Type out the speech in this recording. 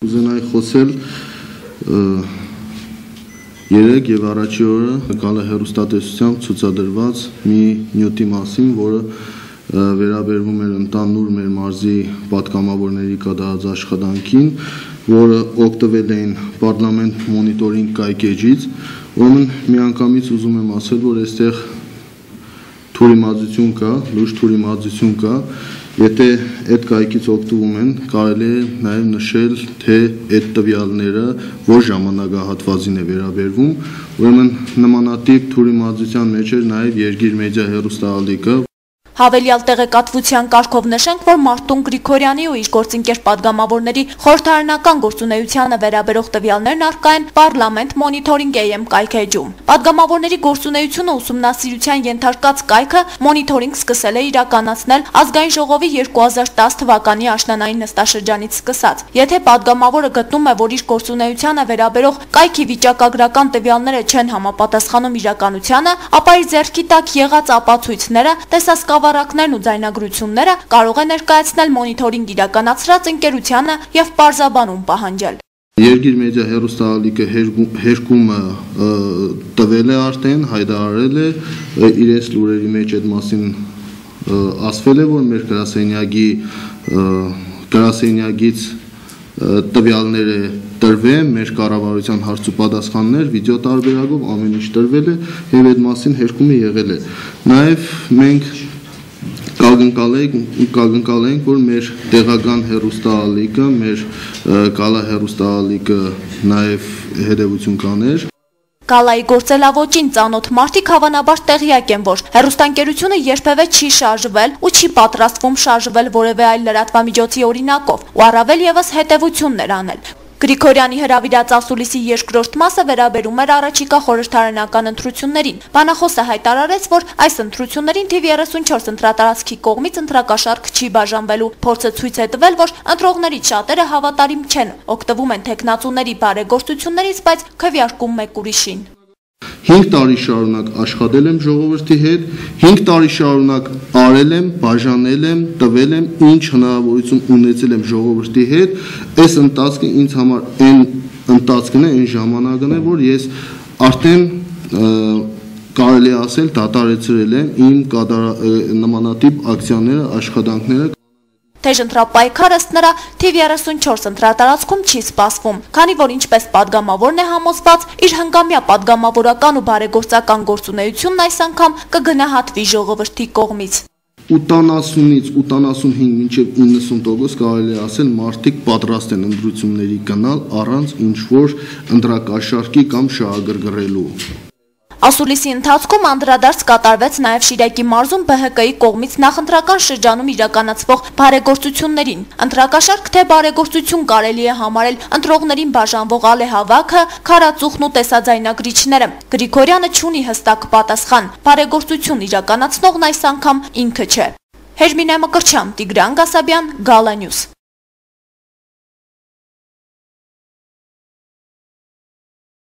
Ուզենայի խոսել երեկ եւ առաջի օրը Գալա հեռուստատեսությամբ ցուցադրված մի նյութի մասին, որը վերաբերվում էր ընդհանուր մեր մարզի պատգամավորների կատարած աշխատանքին, որը օգտվել էին պարլամենտ մոնիտորինգ կայքեջից, ուրեմն միանգամից ուզում եմ ասել, որ այստեղ թուրիմացություն կա, լուրջ թուրիմացություն կա, եթե այդ կայքից օգտվում են, կարելի է նաև նշել, թե այդ տվյալները որ ժամանակահատվածին է վերաբերվում, ուրեմն նմանատիպ թուրիմացության մեջ էր նաև Երկիր մեդիա հեռուստաալիքը։ Հավելյալ տեղեկատվության կարգով նշենք, որ Մարտուն Գրիգորյանի ու իր գործընկեր պատգամավորների խորհրդարանական գործունեությանը վերաբերող տվյալներն առկա են Պարլամենտ մոնիտորինգ AM կայքեջում։ Պատգամավորների գործունեությունը ուսումնասիրության ենթարկած կայքը մոնիտորինգ սկսել է իրականացնել Ազգային ժողովի 2010 թվականի աշնանային նստաշրջանից սկսած։ Եթե պատգամավորը գտնում է, որ իր գործունեությանը վերաբերող կայքի վիճակագրական տվյալները չեն համապատասխանում իրականությանը, ապա իր ձեռքի տակ եղած ապացույցները, տեսասկավառակներն ու ձայնագրությունները կարող է ներկայացնել մոնիտորինգ իրականացրած ընկերությանը եւ պարզաբանում պահանջել։ Երկիր մեդիա հեռուստաալիքը հերկումը տվել է արդեն, հայտարարել է, իրենց լուրերի մեջ այդ մասին ասվել է, որ մեր գրասենյակից տվյալները տրվել, մեր կառավարության հարց ու պատասխաններ, վիդեո տարբերակով ամեն ինչ տրվել է եւ այդ մասին հերկումը եղել է։ Նաեւ մենք կակնկալենք, որ մեր տեղական հեռուստաալիքը, մեր Գալա հեռուստաալիքը նաեւ հետեւություն կաներ։ Գալայի գործելավոճին ծանոթ մարդիկ հավանաբար տեղյակ են, որ հեռուստաընկերությունը երբևէ չի շարժվել ու չի պատրաստվում շարժվել որևէ այլ լրատվամիջոցի օրինակով ու առավել եւս հետեւություններ անել։ Գրիգորյանի հրավիրած ասուլիսի երկրորդ մասը վերաբերում էր առաջիկա խորհրդարանական ընտրություններին։ Բանախոսը հայտարարեց, որ այս ընտրություններին թիվ 34 ընտրատարածքի կողմից ընտրակաշառք չի բաժանվելու։ Փորձը ցույց է տվել, որ ընտրողներից շատերը հավատարիմ չեն, օգտվում են թեկնածուների բարեգործություններից, բայց քվեարկում մեկ ուրիշին։ 5 տարի շարունակ աշխատել եմ ժողովրդի հետ, 5 տարի շարունակ արել եմ, բաժանել եմ, տվել եմ, ինչ հնարավորություն ունեցել եմ ժողովրդի հետ, այս ընթացքը ինձ համար այն ընթացքն է, այն ժամանակն է, որ ես արդեն կարելի ասել դադարեցրել եմ իմ նմանատիպ ակցիաները, աշխատանքները։ Թեժ ընտրապայքարը ըստ նրա թիվ 34 ընտրատարածքում չի սպասվում, քանի որ ինչպես պատգամավորն է համոզված, իր հնգամյա պատգամավորական ու բարեգործական գործունեությունն այս անգամ կգնահատվի ժողովրդի կողմից։ 80-ից 85 մինչև 90% կարելի է ասել մարդիկ պատրաստ են ընտրությունների գնալ առանց ինչ-որ ընտրակաշառքի կամ շահագրգռելու։ Ասուլիսի ընթացքում անդրադարձ կատարվեց նաև Շիրակի մարզում ԲՀԿ-ի կողմից նախընտրական շրջանում իրականացվող բարեգործություններին։ Ընտրակաշառք թե բարեգործություն կարելի է համարել ընտրողներին բաժանվող ալեհավաքը, քարածուխն ու տեսաձայնագրիչները։ Գրիգորյանը չունի հստակ պատասխան, բարեգործություն իրականացնողն այս անգամ ինքը չէ։ Հերմինե Մկրտչյան, Տիգրան Գասաբյան, Գալա Նյուզ։